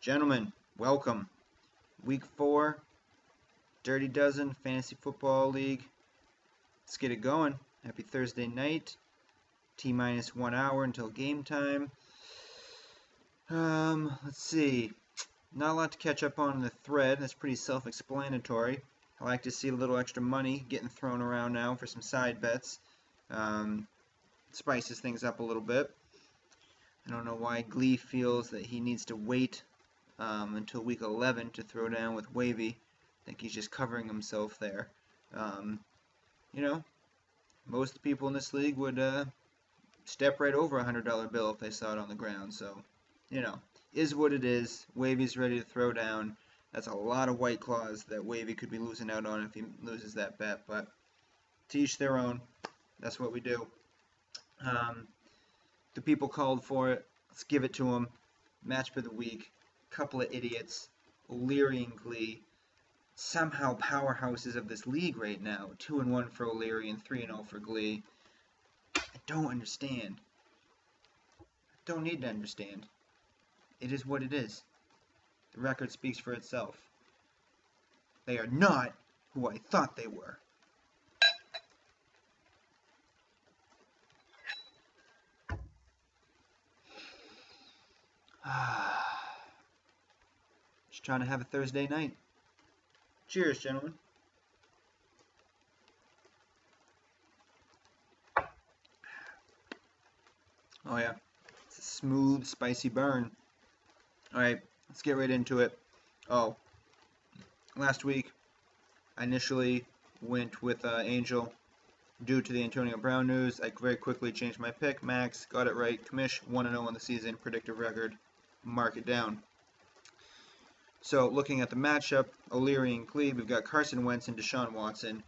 Gentlemen, welcome. Week 4, Dirty Dozen Fantasy Football League. Let's get it going. Happy Thursday night. T-minus 1 hour until game time. Let's see. Not a lot to catch up on in the thread. That's pretty self-explanatory. I like to see a little extra money getting thrown around now for some side bets. Spices things up a little bit. I don't know why Glee feels that he needs to wait until week 11 to throw down with Wavy. I think he's just covering himself there. You know, most people in this league would step right over a $100 bill if they saw it on the ground. So, you know, is what it is. Wavy's ready to throw down. That's a lot of White Claws that Wavy could be losing out on if he loses that bet. But to each their own. That's what we do. The people called for it. Let's give it to them. Match for the week. Couple of idiots. Oleary and Glee. Somehow powerhouses of this league right now. 2-1 for Oleary and 3-0 for Glee. I don't understand. I don't need to understand. It is what it is. The record speaks for itself. They are not who I thought they were. Just trying to have a Thursday night. Cheers, gentlemen. Oh yeah, it's a smooth, spicy burn. Alright, let's get right into it. Oh, last week I initially went with Angel due to the Antonio Brown news. I very quickly changed my pick. Max, got it right. Commish, 1-0 on the season. Predictive record, mark it down. So looking at the matchup, Oleary and Glee, we've got Carson Wentz and Deshaun Watson.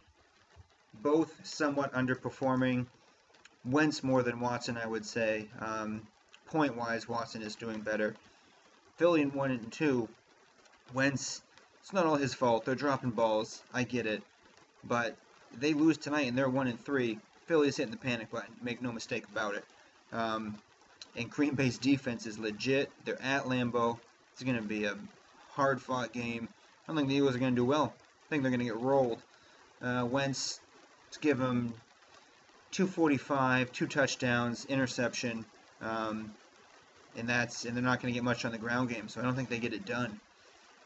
Both somewhat underperforming. Wentz more than Watson, I would say. Point-wise, Watson is doing better. Philly in 1 and 2. Wentz, it's not all his fault. They're dropping balls. I get it. But they lose tonight and they're 1 and 3. Philly's hitting the panic button. Make no mistake about it. And Green Bay's defense is legit. They're at Lambeau. It's going to be a hard-fought game. I don't think the Eagles are going to do well. I think they're going to get rolled. Wentz, let's give him 245, 2 touchdowns, interception, and they're not going to get much on the ground game, so I don't think they get it done.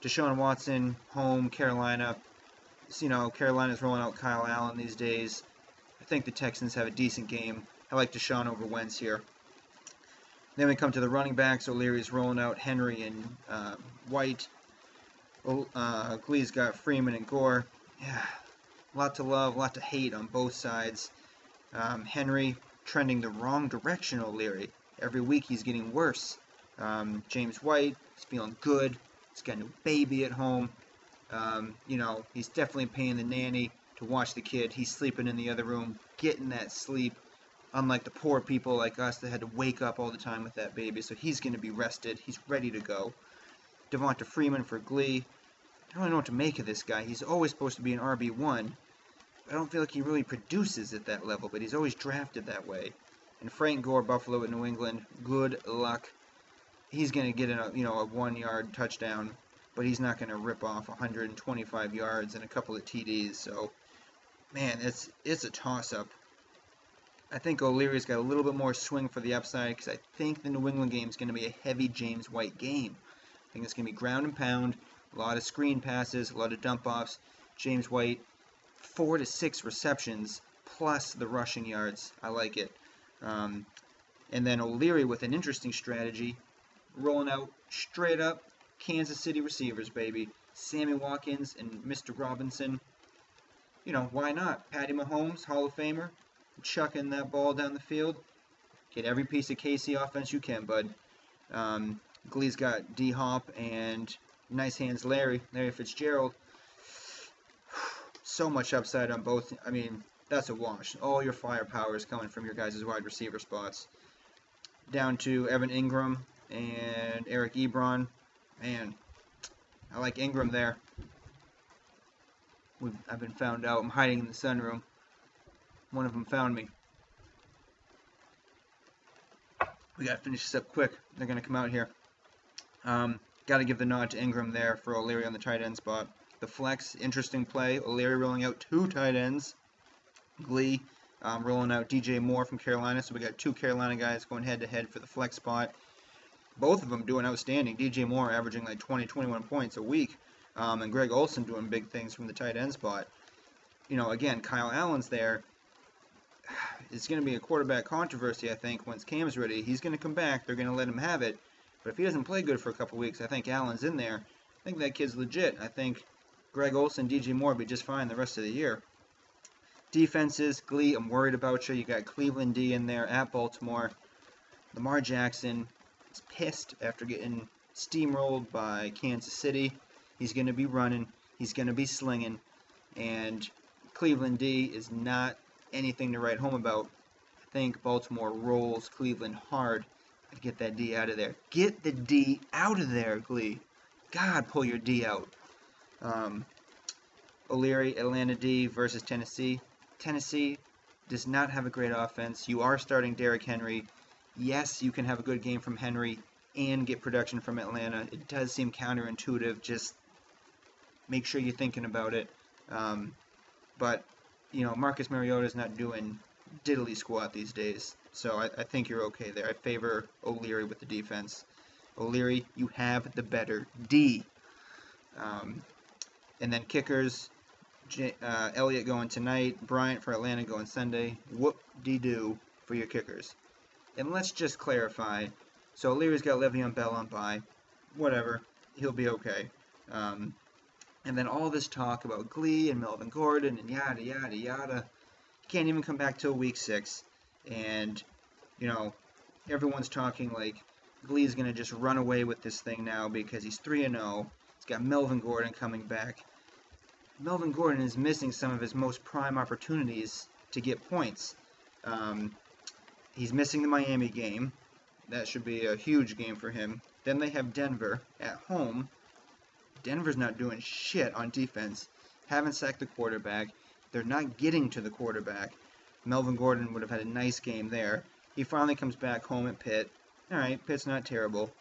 Deshaun Watson, home, Carolina. You know, Carolina's rolling out Kyle Allen these days. I think the Texans have a decent game. I like Deshaun over Wentz here. Then we come to the running backs. O'Leary's rolling out Henry and White. Glee's got Freeman and Gore. Yeah, a lot to love, a lot to hate on both sides. Henry trending the wrong direction, Oleary. Every week he's getting worse. James White is feeling good. He's got a new baby at home. You know, he's definitely paying the nanny to watch the kid. He's sleeping in the other room, getting that sleep, unlike the poor people like us that had to wake up all the time with that baby. So he's going to be rested. He's ready to go. Devonta Freeman for Glee. I don't really know what to make of this guy. He's always supposed to be an RB1. I don't feel like he really produces at that level, but he's always drafted that way. And Frank Gore, Buffalo at New England, good luck. He's going to get a 1-yard touchdown, but he's not going to rip off 125 yards and a couple of TDs. So, man, it's a toss-up. I think O'Leary's got a little bit more swing for the upside because I think the New England game is going to be a heavy James White game. I think it's going to be ground and pound, a lot of screen passes, a lot of dump-offs. James White, 4 to 6 receptions plus the rushing yards. I like it. And then Oleary with an interesting strategy, rolling out straight up Kansas City receivers, baby. Sammy Watkins and Mr. Robinson. You know, why not? Patty Mahomes, Hall of Famer, chucking that ball down the field. Get every piece of KC offense you can, bud. Glee's got D-Hop and nice hands Larry Fitzgerald. So much upside on both. I mean, that's a wash. All your firepower is coming from your guys' wide receiver spots. Down to Evan Ingram and Eric Ebron. Man, I like Ingram there. I've been found out. I'm hiding in the sunroom. One of them found me. We got to finish this up quick. They're going to come out here. Got to give the nod to Ingram there for Oleary on the tight end spot. The flex, interesting play. Oleary rolling out 2 tight ends. Glee rolling out DJ Moore from Carolina. So we got 2 Carolina guys going head-to-head for the flex spot. Both of them doing outstanding. DJ Moore averaging like 20, 21 points a week. And Greg Olsen doing big things from the tight end spot. You know, again, Kyle Allen's there. It's going to be a quarterback controversy, I think, once Cam's ready. He's going to come back. They're going to let him have it. But if he doesn't play good for a couple weeks, I think Allen's in there. I think that kid's legit. I think Greg Olsen, DJ Moore will be just fine the rest of the year. Defenses, Glee, I'm worried about you. You got Cleveland D in there at Baltimore. Lamar Jackson is pissed after getting steamrolled by Kansas City. He's going to be running. He's going to be slinging. And Cleveland D is not anything to write home about. I think Baltimore rolls Cleveland hard. I'd get that D out of there. Get the D out of there, Glee. God, pull your D out. Oleary, Atlanta D versus Tennessee. Tennessee does not have a great offense. You are starting Derrick Henry. Yes, you can have a good game from Henry and get production from Atlanta. It does seem counterintuitive. Just make sure you're thinking about it. But, you know, Marcus Mariota's not doing diddly squat these days. So I think you're okay there. I favor Oleary with the defense. Oleary, you have the better D. And then kickers, Elliott going tonight, Bryant for Atlanta going Sunday. Whoop-de-doo for your kickers. And let's just clarify. So O'Leary's got Le'Veon Bell on bye. Whatever. He'll be okay. And then all this talk about Glee and Melvin Gordon and yada, yada, yada. Can't even come back till week 6. And, you know, everyone's talking like Glee's going to just run away with this thing now because he's 3-0. He's got Melvin Gordon coming back. Melvin Gordon is missing some of his most prime opportunities to get points. He's missing the Miami game. That should be a huge game for him. Then they have Denver at home. Denver's not doing shit on defense. Haven't sacked the quarterback. They're not getting to the quarterback. Melvin Gordon would have had a nice game there. He finally comes back home at Pitt. Alright, Pitt's not terrible.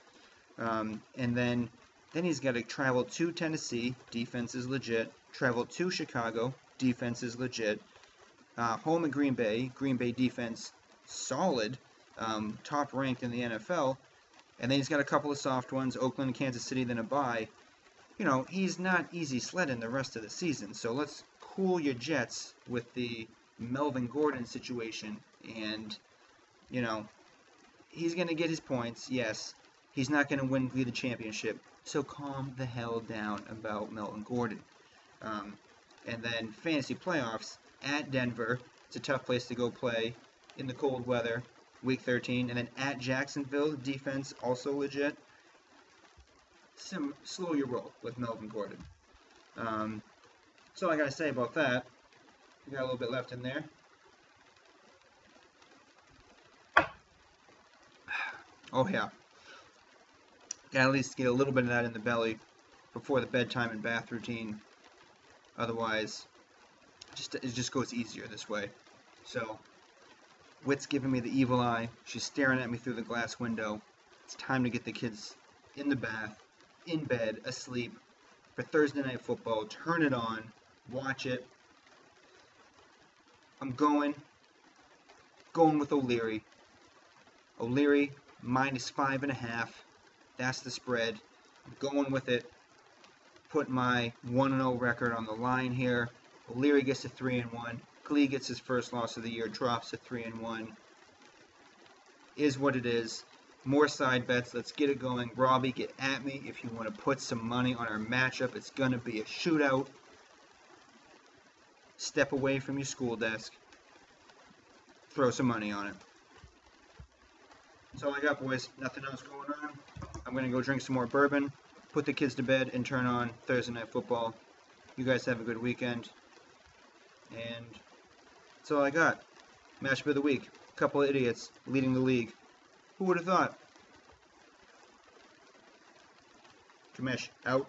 And then he's got to travel to Tennessee. Defense is legit. Travel to Chicago. Defense is legit. Home at Green Bay. Green Bay defense solid. Top ranked in the NFL. And then he's got a couple of soft ones. Oakland and Kansas City, then a bye. You know, he's not easy sledding the rest of the season. So let's cool your jets with the Melvin Gordon situation. And, you know, he's going to get his points, yes. He's not going to win the championship. So calm the hell down about Melvin Gordon. And then fantasy playoffs at Denver. It's a tough place to go play in the cold weather. Week 13. And then at Jacksonville, defense also legit. Slow your roll with Melvin Gordon. That's all I got to say about that. We got a little bit left in there. Oh yeah. Gotta at least get a little bit of that in the belly before the bedtime and bath routine. Otherwise, it just goes easier this way. So, Wit's giving me the evil eye. She's staring at me through the glass window. It's time to get the kids in the bath, in bed, asleep for Thursday Night Football. Turn it on. Watch it. I'm going with Oleary. Oleary minus 5.5. That's the spread. I'm going with it. Put my 1-0 record on the line here. Oleary gets to 3-1. Glee gets his first loss of the year, drops to 3-1. Is what it is. More side bets. Let's get it going. Robbie, get at me if you want to put some money on our matchup. It's going to be a shootout. Step away from your school desk. Throw some money on it. That's all I got, boys. Nothing else going on. I'm going to go drink some more bourbon, put the kids to bed, and turn on Thursday Night Football. You guys have a good weekend. And that's all I got. Matchup of the week. A couple of idiots leading the league. Who would have thought? Kamish, out.